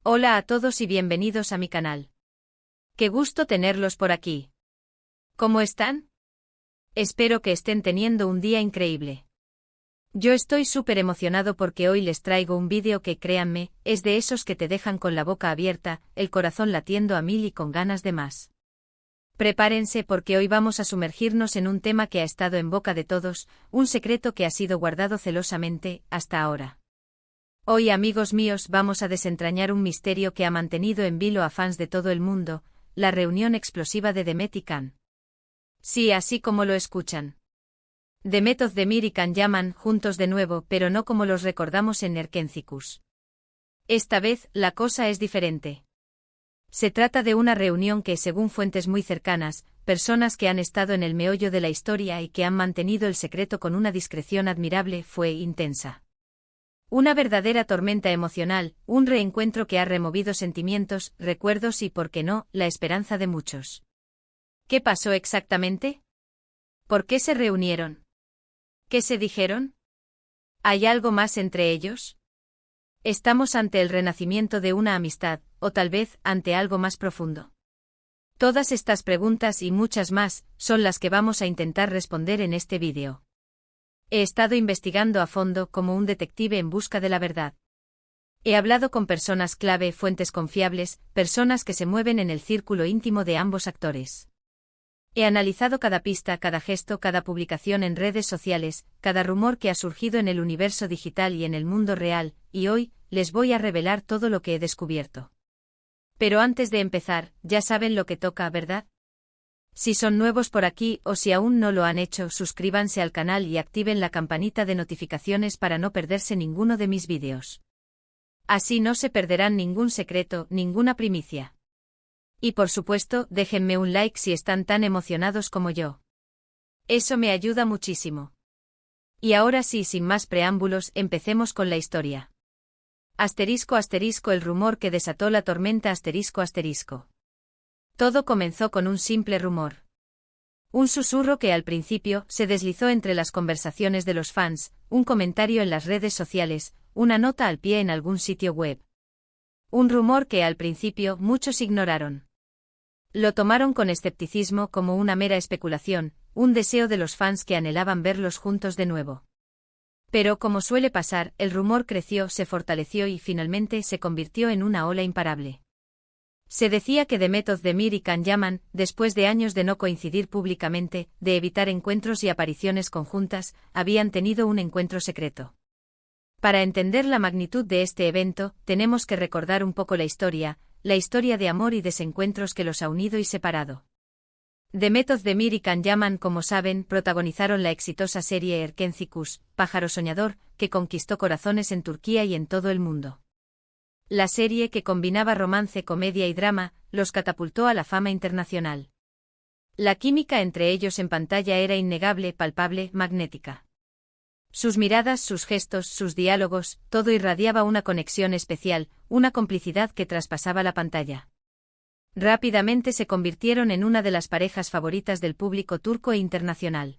Hola a todos y bienvenidos a mi canal. Qué gusto tenerlos por aquí. ¿Cómo están? Espero que estén teniendo un día increíble. Yo estoy súper emocionado porque hoy les traigo un vídeo que, créanme, es de esos que te dejan con la boca abierta, el corazón latiendo a mil y con ganas de más. Prepárense porque hoy vamos a sumergirnos en un tema que ha estado en boca de todos, un secreto que ha sido guardado celosamente hasta ahora. Hoy, amigos míos, vamos a desentrañar un misterio que ha mantenido en vilo a fans de todo el mundo, la reunión explosiva de Demet y Can. Sí, así como lo escuchan. Demet Özdemir y Can Yaman juntos de nuevo, pero no como los recordamos en Erkenci-Kuş. Esta vez, la cosa es diferente. Se trata de una reunión que, según fuentes muy cercanas, personas que han estado en el meollo de la historia y que han mantenido el secreto con una discreción admirable, fue intensa. Una verdadera tormenta emocional, un reencuentro que ha removido sentimientos, recuerdos y, por qué no, la esperanza de muchos. ¿Qué pasó exactamente? ¿Por qué se reunieron? ¿Qué se dijeron? ¿Hay algo más entre ellos? ¿Estamos ante el renacimiento de una amistad, o tal vez ante algo más profundo? Todas estas preguntas y muchas más son las que vamos a intentar responder en este vídeo. He estado investigando a fondo como un detective en busca de la verdad. He hablado con personas clave, fuentes confiables, personas que se mueven en el círculo íntimo de ambos actores. He analizado cada pista, cada gesto, cada publicación en redes sociales, cada rumor que ha surgido en el universo digital y en el mundo real, y hoy les voy a revelar todo lo que he descubierto. Pero antes de empezar, ya saben lo que toca, ¿verdad? Si son nuevos por aquí o si aún no lo han hecho, suscríbanse al canal y activen la campanita de notificaciones para no perderse ninguno de mis vídeos. Así no se perderán ningún secreto, ninguna primicia. Y por supuesto, déjenme un like si están tan emocionados como yo. Eso me ayuda muchísimo. Y ahora sí, sin más preámbulos, empecemos con la historia. Asterisco asterisco el rumor que desató la tormenta asterisco asterisco. Todo comenzó con un simple rumor. Un susurro que al principio se deslizó entre las conversaciones de los fans, un comentario en las redes sociales, una nota al pie en algún sitio web. Un rumor que al principio muchos ignoraron. Lo tomaron con escepticismo como una mera especulación, un deseo de los fans que anhelaban verlos juntos de nuevo. Pero como suele pasar, el rumor creció, se fortaleció y finalmente se convirtió en una ola imparable. Se decía que Demet Özdemir y Can Yaman, después de años de no coincidir públicamente, de evitar encuentros y apariciones conjuntas, habían tenido un encuentro secreto. Para entender la magnitud de este evento, tenemos que recordar un poco la historia de amor y desencuentros que los ha unido y separado. Demet Özdemir y Can Yaman, como saben, protagonizaron la exitosa serie Erkenci-Kuş, Pájaro Soñador, que conquistó corazones en Turquía y en todo el mundo. La serie, que combinaba romance, comedia y drama, los catapultó a la fama internacional. La química entre ellos en pantalla era innegable, palpable, magnética. Sus miradas, sus gestos, sus diálogos, todo irradiaba una conexión especial, una complicidad que traspasaba la pantalla. Rápidamente se convirtieron en una de las parejas favoritas del público turco e internacional.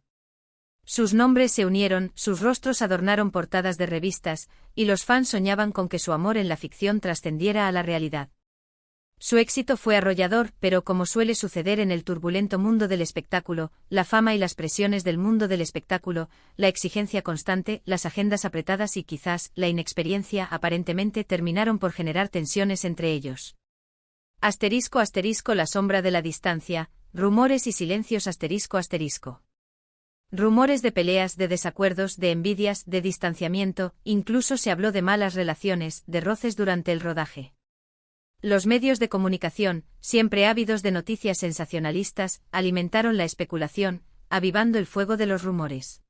Sus nombres se unieron, sus rostros adornaron portadas de revistas, y los fans soñaban con que su amor en la ficción trascendiera a la realidad. Su éxito fue arrollador, pero como suele suceder en el turbulento mundo del espectáculo, la fama y las presiones del mundo del espectáculo, la exigencia constante, las agendas apretadas y quizás la inexperiencia aparentemente terminaron por generar tensiones entre ellos. Asterisco asterisco la sombra de la distancia, rumores y silencios asterisco asterisco. Rumores de peleas, de desacuerdos, de envidias, de distanciamiento, incluso se habló de malas relaciones, de roces durante el rodaje. Los medios de comunicación, siempre ávidos de noticias sensacionalistas, alimentaron la especulación, avivando el fuego de los rumores.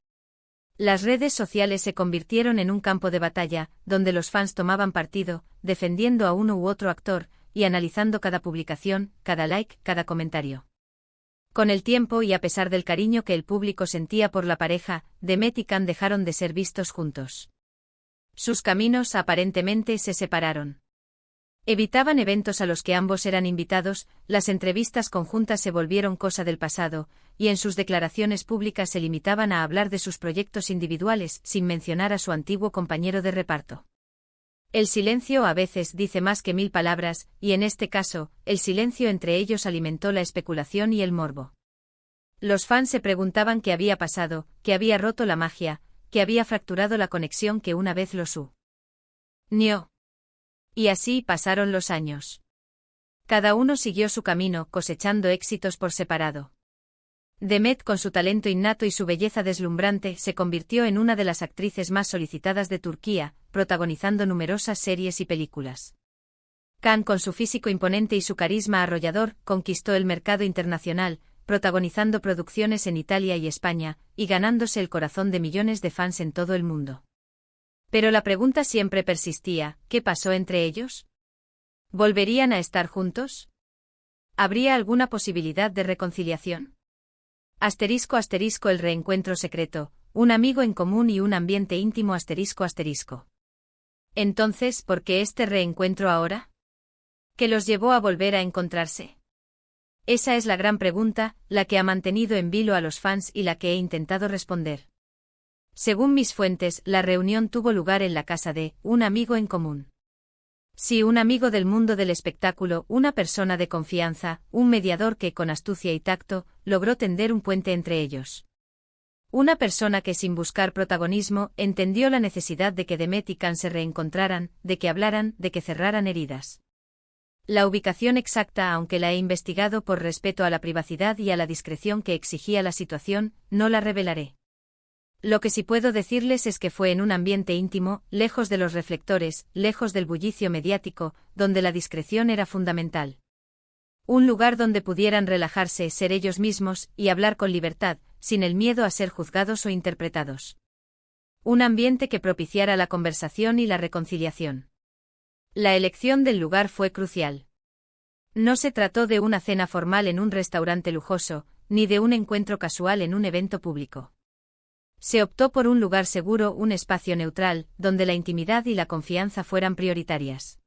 Las redes sociales se convirtieron en un campo de batalla, donde los fans tomaban partido, defendiendo a uno u otro actor, y analizando cada publicación, cada like, cada comentario. Con el tiempo y a pesar del cariño que el público sentía por la pareja, Demet y Can dejaron de ser vistos juntos. Sus caminos aparentemente se separaron. Evitaban eventos a los que ambos eran invitados, las entrevistas conjuntas se volvieron cosa del pasado, y en sus declaraciones públicas se limitaban a hablar de sus proyectos individuales sin mencionar a su antiguo compañero de reparto. El silencio a veces dice más que 1000 palabras, y en este caso, el silencio entre ellos alimentó la especulación y el morbo. Los fans se preguntaban qué había pasado, que había roto la magia, que había fracturado la conexión que una vez los unió. Y así pasaron los años. Cada uno siguió su camino, cosechando éxitos por separado. Demet, con su talento innato y su belleza deslumbrante, se convirtió en una de las actrices más solicitadas de Turquía, protagonizando numerosas series y películas. Can, con su físico imponente y su carisma arrollador, conquistó el mercado internacional, protagonizando producciones en Italia y España, y ganándose el corazón de millones de fans en todo el mundo. Pero la pregunta siempre persistía: ¿qué pasó entre ellos? ¿Volverían a estar juntos? ¿Habría alguna posibilidad de reconciliación? *** El reencuentro secreto, un amigo en común y un ambiente íntimo ***. Entonces, ¿por qué este reencuentro ahora? ¿Qué los llevó a volver a encontrarse? Esa es la gran pregunta, la que ha mantenido en vilo a los fans y la que he intentado responder. Según mis fuentes, la reunión tuvo lugar en la casa de un amigo en común. Sí, un amigo del mundo del espectáculo, una persona de confianza, un mediador que, con astucia y tacto, logró tender un puente entre ellos. Una persona que, sin buscar protagonismo, entendió la necesidad de que Demet y Can se reencontraran, de que hablaran, de que cerraran heridas. La ubicación exacta, aunque la he investigado por respeto a la privacidad y a la discreción que exigía la situación, no la revelaré. Lo que sí puedo decirles es que fue en un ambiente íntimo, lejos de los reflectores, lejos del bullicio mediático, donde la discreción era fundamental. Un lugar donde pudieran relajarse, ser ellos mismos, y hablar con libertad, sin el miedo a ser juzgados o interpretados. Un ambiente que propiciara la conversación y la reconciliación. La elección del lugar fue crucial. No se trató de una cena formal en un restaurante lujoso, ni de un encuentro casual en un evento público. Se optó por un lugar seguro, un espacio neutral, donde la intimidad y la confianza fueran prioritarias.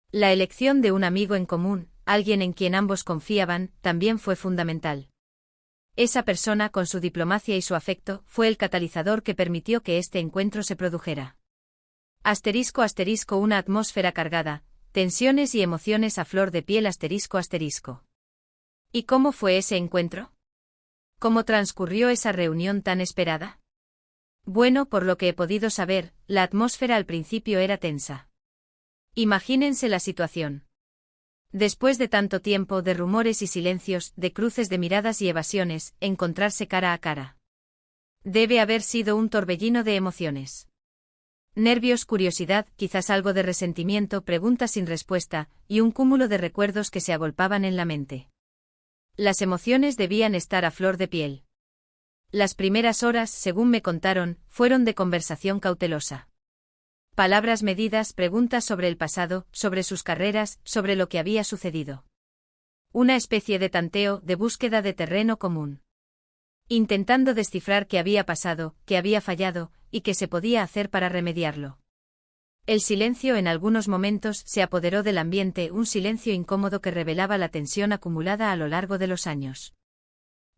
La elección de un amigo en común, alguien en quien ambos confiaban, también fue fundamental. Esa persona, con su diplomacia y su afecto, fue el catalizador que permitió que este encuentro se produjera. ***, una atmósfera cargada, tensiones y emociones a flor de piel ***. ¿Y cómo fue ese encuentro? ¿Cómo transcurrió esa reunión tan esperada? Bueno, por lo que he podido saber, la atmósfera al principio era tensa. Imagínense la situación. Después de tanto tiempo de rumores y silencios, de cruces de miradas y evasiones, encontrarse cara a cara. Debe haber sido un torbellino de emociones. Nervios, curiosidad, quizás algo de resentimiento, preguntas sin respuesta, y un cúmulo de recuerdos que se agolpaban en la mente. Las emociones debían estar a flor de piel. Las primeras horas, según me contaron, fueron de conversación cautelosa. Palabras medidas, preguntas sobre el pasado, sobre sus carreras, sobre lo que había sucedido. Una especie de tanteo, de búsqueda de terreno común. Intentando descifrar qué había pasado, qué había fallado, y qué se podía hacer para remediarlo. El silencio en algunos momentos se apoderó del ambiente, un silencio incómodo que revelaba la tensión acumulada a lo largo de los años.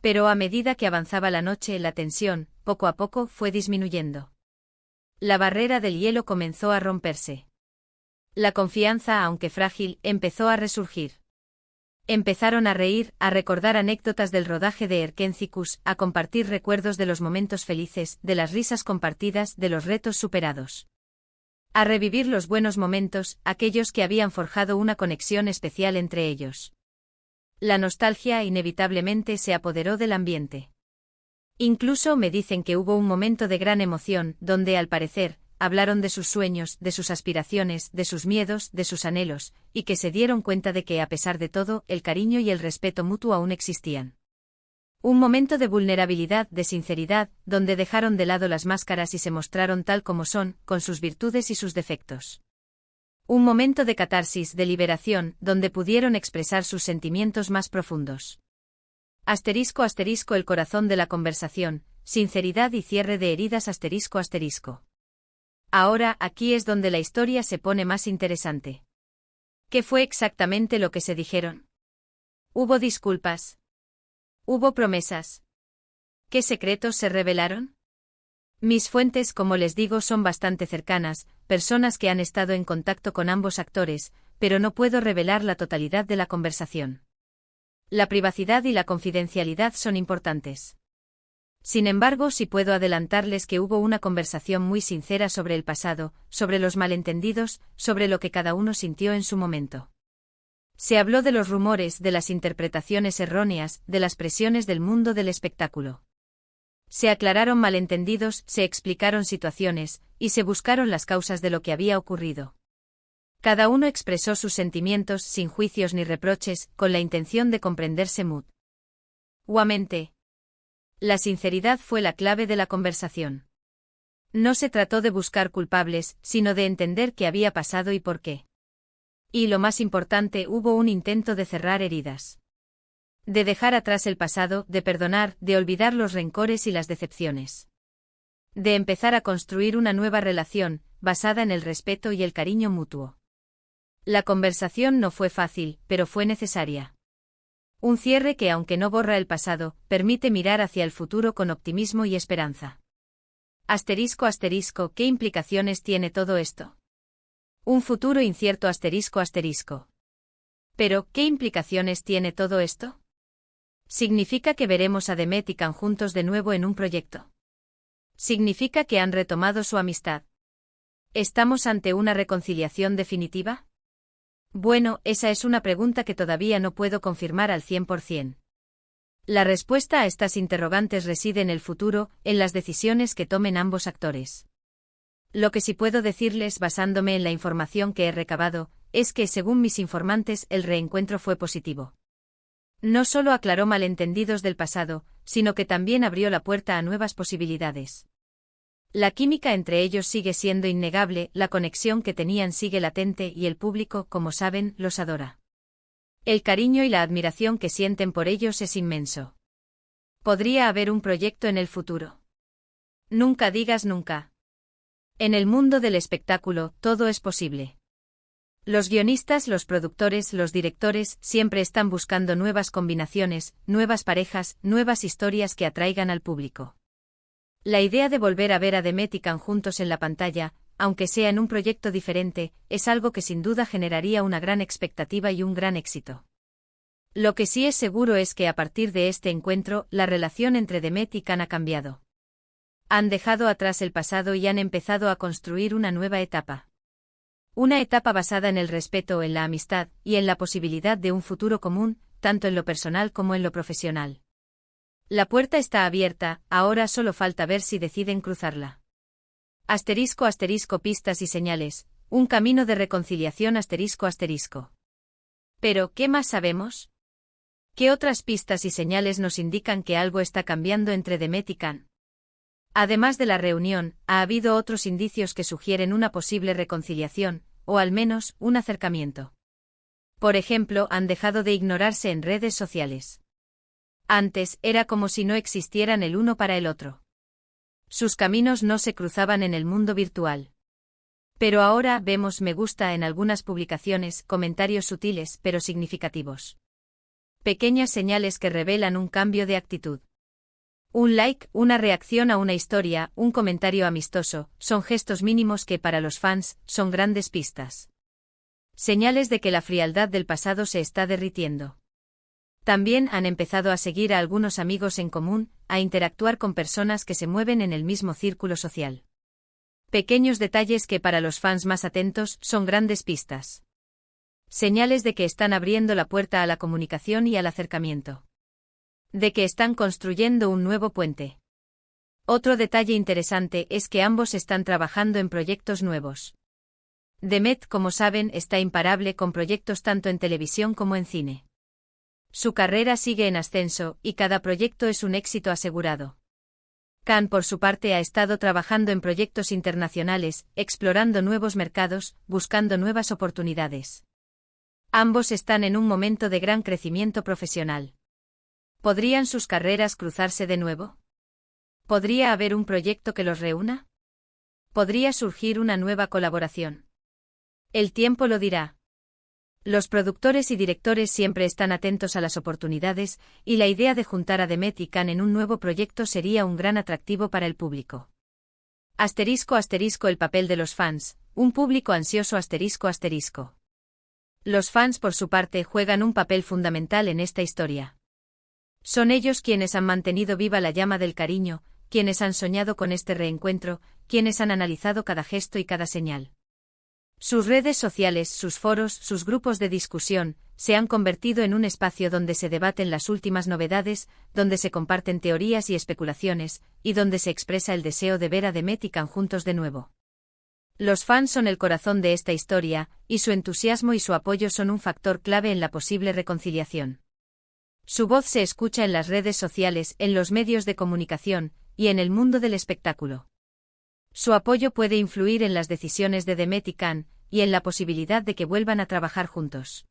Pero a medida que avanzaba la noche, la tensión, poco a poco, fue disminuyendo. La barrera del hielo comenzó a romperse. La confianza, aunque frágil, empezó a resurgir. Empezaron a reír, a recordar anécdotas del rodaje de Erkencicus, a compartir recuerdos de los momentos felices, de las risas compartidas, de los retos superados. A revivir los buenos momentos, aquellos que habían forjado una conexión especial entre ellos. La nostalgia inevitablemente se apoderó del ambiente. Incluso me dicen que hubo un momento de gran emoción, donde al parecer, hablaron de sus sueños, de sus aspiraciones, de sus miedos, de sus anhelos, y que se dieron cuenta de que a pesar de todo, el cariño y el respeto mutuo aún existían. Un momento de vulnerabilidad, de sinceridad, donde dejaron de lado las máscaras y se mostraron tal como son, con sus virtudes y sus defectos. Un momento de catarsis, de liberación, donde pudieron expresar sus sentimientos más profundos. ***, el corazón de la conversación, sinceridad y cierre de heridas ***. Ahora, aquí es donde la historia se pone más interesante. ¿Qué fue exactamente lo que se dijeron? ¿Hubo disculpas? ¿Hubo promesas? ¿Qué secretos se revelaron? Mis fuentes, como les digo, son bastante cercanas, personas que han estado en contacto con ambos actores, pero no puedo revelar la totalidad de la conversación. La privacidad y la confidencialidad son importantes. Sin embargo, sí puedo adelantarles que hubo una conversación muy sincera sobre el pasado, sobre los malentendidos, sobre lo que cada uno sintió en su momento. Se habló de los rumores, de las interpretaciones erróneas, de las presiones del mundo del espectáculo. Se aclararon malentendidos, se explicaron situaciones, y se buscaron las causas de lo que había ocurrido. Cada uno expresó sus sentimientos sin juicios ni reproches, con la intención de comprenderse mutuamente. La sinceridad fue la clave de la conversación. No se trató de buscar culpables, sino de entender qué había pasado y por qué. Y lo más importante, hubo un intento de cerrar heridas. De dejar atrás el pasado, de perdonar, de olvidar los rencores y las decepciones. De empezar a construir una nueva relación, basada en el respeto y el cariño mutuo. La conversación no fue fácil, pero fue necesaria. Un cierre que, aunque no borra el pasado, permite mirar hacia el futuro con optimismo y esperanza. Asterisco asterisco, ¿qué implicaciones tiene todo esto? Un futuro incierto asterisco asterisco. Pero, ¿qué implicaciones tiene todo esto? ¿Significa que veremos a Demet y Can juntos de nuevo en un proyecto? ¿Significa que han retomado su amistad? ¿Estamos ante una reconciliación definitiva? Bueno, esa es una pregunta que todavía no puedo confirmar al 100%. La respuesta a estas interrogantes reside en el futuro, en las decisiones que tomen ambos actores. Lo que sí puedo decirles, basándome en la información que he recabado, es que, según mis informantes, el reencuentro fue positivo. No solo aclaró malentendidos del pasado, sino que también abrió la puerta a nuevas posibilidades. La química entre ellos sigue siendo innegable, la conexión que tenían sigue latente y el público, como saben, los adora. El cariño y la admiración que sienten por ellos es inmenso. ¿Podría haber un proyecto en el futuro? Nunca digas nunca. En el mundo del espectáculo, todo es posible. Los guionistas, los productores, los directores, siempre están buscando nuevas combinaciones, nuevas parejas, nuevas historias que atraigan al público. La idea de volver a ver a Demet y Can juntos en la pantalla, aunque sea en un proyecto diferente, es algo que sin duda generaría una gran expectativa y un gran éxito. Lo que sí es seguro es que a partir de este encuentro, la relación entre Demet y Can ha cambiado. Han dejado atrás el pasado y han empezado a construir una nueva etapa. Una etapa basada en el respeto, en la amistad, y en la posibilidad de un futuro común, tanto en lo personal como en lo profesional. La puerta está abierta, ahora solo falta ver si deciden cruzarla. Asterisco asterisco, pistas y señales, un camino de reconciliación asterisco asterisco. Pero, ¿qué más sabemos? ¿Qué otras pistas y señales nos indican que algo está cambiando entre Demet y Can? Además de la reunión, ha habido otros indicios que sugieren una posible reconciliación, o al menos, un acercamiento. Por ejemplo, han dejado de ignorarse en redes sociales. Antes, era como si no existieran el uno para el otro. Sus caminos no se cruzaban en el mundo virtual. Pero ahora vemos me gusta en algunas publicaciones, comentarios sutiles pero significativos. Pequeñas señales que revelan un cambio de actitud. Un like, una reacción a una historia, un comentario amistoso, son gestos mínimos que para los fans son grandes pistas. Señales de que la frialdad del pasado se está derritiendo. También han empezado a seguir a algunos amigos en común, a interactuar con personas que se mueven en el mismo círculo social. Pequeños detalles que para los fans más atentos son grandes pistas. Señales de que están abriendo la puerta a la comunicación y al acercamiento. De que están construyendo un nuevo puente. Otro detalle interesante es que ambos están trabajando en proyectos nuevos. Demet, como saben, está imparable con proyectos tanto en televisión como en cine. Su carrera sigue en ascenso, y cada proyecto es un éxito asegurado. Can, por su parte, ha estado trabajando en proyectos internacionales, explorando nuevos mercados, buscando nuevas oportunidades. Ambos están en un momento de gran crecimiento profesional. ¿Podrían sus carreras cruzarse de nuevo? ¿Podría haber un proyecto que los reúna? ¿Podría surgir una nueva colaboración? El tiempo lo dirá. Los productores y directores siempre están atentos a las oportunidades, y la idea de juntar a Demet y Can en un nuevo proyecto sería un gran atractivo para el público. Asterisco asterisco el papel de los fans, un público ansioso asterisco asterisco. Los fans por su parte juegan un papel fundamental en esta historia. Son ellos quienes han mantenido viva la llama del cariño, quienes han soñado con este reencuentro, quienes han analizado cada gesto y cada señal. Sus redes sociales, sus foros, sus grupos de discusión, se han convertido en un espacio donde se debaten las últimas novedades, donde se comparten teorías y especulaciones, y donde se expresa el deseo de ver a Demet y Can juntos de nuevo. Los fans son el corazón de esta historia, y su entusiasmo y su apoyo son un factor clave en la posible reconciliación. Su voz se escucha en las redes sociales, en los medios de comunicación, y en el mundo del espectáculo. Su apoyo puede influir en las decisiones de Demet y Can, y en la posibilidad de que vuelvan a trabajar juntos.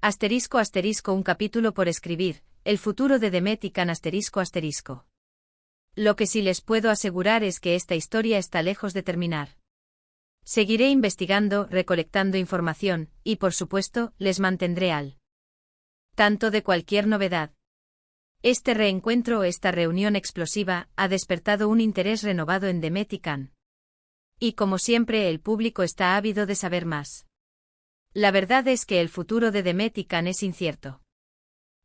Asterisco asterisco un capítulo por escribir, el futuro de Demet y Can asterisco asterisco. Lo que sí les puedo asegurar es que esta historia está lejos de terminar. Seguiré investigando, recolectando información, y por supuesto, les mantendré al tanto de cualquier novedad. Este reencuentro o esta reunión explosiva ha despertado un interés renovado en Demet y Can. Y como siempre el público está ávido de saber más. La verdad es que el futuro de Demet y Can es incierto.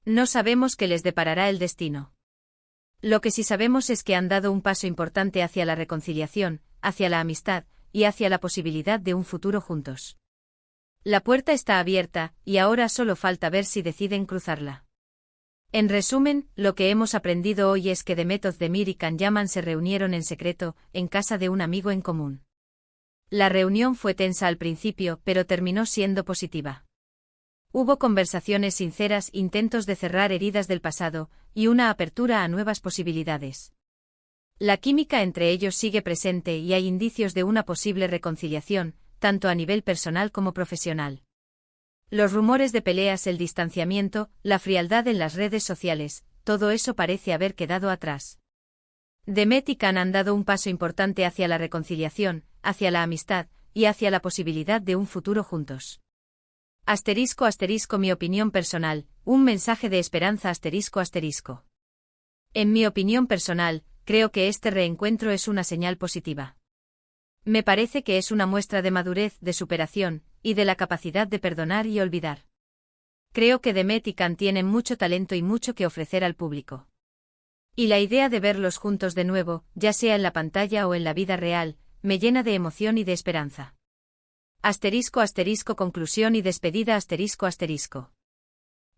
No sabemos qué les deparará el destino. Lo que sí sabemos es que han dado un paso importante hacia la reconciliación, hacia la amistad, y hacia la posibilidad de un futuro juntos. La puerta está abierta, y ahora solo falta ver si deciden cruzarla. En resumen, lo que hemos aprendido hoy es que Demet Özdemir y Can Yaman se reunieron en secreto, en casa de un amigo en común. La reunión fue tensa al principio, pero terminó siendo positiva. Hubo conversaciones sinceras, intentos de cerrar heridas del pasado, y una apertura a nuevas posibilidades. La química entre ellos sigue presente y hay indicios de una posible reconciliación, tanto a nivel personal como profesional. Los rumores de peleas, el distanciamiento, la frialdad en las redes sociales, todo eso parece haber quedado atrás. Demet y Can han dado un paso importante hacia la reconciliación, hacia la amistad, y hacia la posibilidad de un futuro juntos. Asterisco asterisco mi opinión personal, un mensaje de esperanza asterisco asterisco. En mi opinión personal, creo que este reencuentro es una señal positiva. Me parece que es una muestra de madurez, de superación, y de la capacidad de perdonar y olvidar. Creo que Demet y Can tienen mucho talento y mucho que ofrecer al público. Y la idea de verlos juntos de nuevo, ya sea en la pantalla o en la vida real, me llena de emoción y de esperanza. Asterisco asterisco conclusión y despedida asterisco asterisco.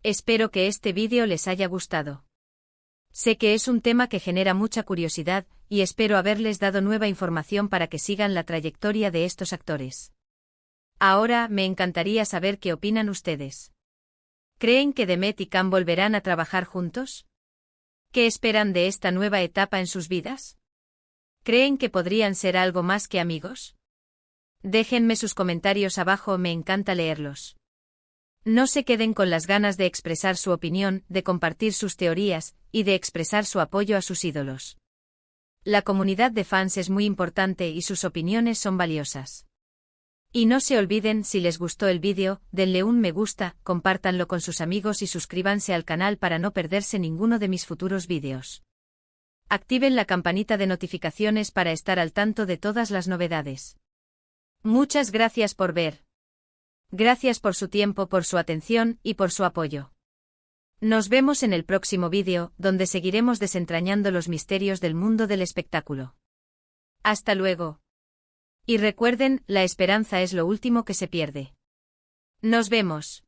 Espero que este vídeo les haya gustado. Sé que es un tema que genera mucha curiosidad, y espero haberles dado nueva información para que sigan la trayectoria de estos actores. Ahora, me encantaría saber qué opinan ustedes. ¿Creen que Demet y Can volverán a trabajar juntos? ¿Qué esperan de esta nueva etapa en sus vidas? ¿Creen que podrían ser algo más que amigos? Déjenme sus comentarios abajo, me encanta leerlos. No se queden con las ganas de expresar su opinión, de compartir sus teorías, y de expresar su apoyo a sus ídolos. La comunidad de fans es muy importante y sus opiniones son valiosas. Y no se olviden, si les gustó el vídeo, denle un me gusta, compártanlo con sus amigos y suscríbanse al canal para no perderse ninguno de mis futuros vídeos. Activen la campanita de notificaciones para estar al tanto de todas las novedades. Muchas gracias por ver. Gracias por su tiempo, por su atención y por su apoyo. Nos vemos en el próximo vídeo, donde seguiremos desentrañando los misterios del mundo del espectáculo. Hasta luego. Y recuerden, la esperanza es lo último que se pierde. Nos vemos.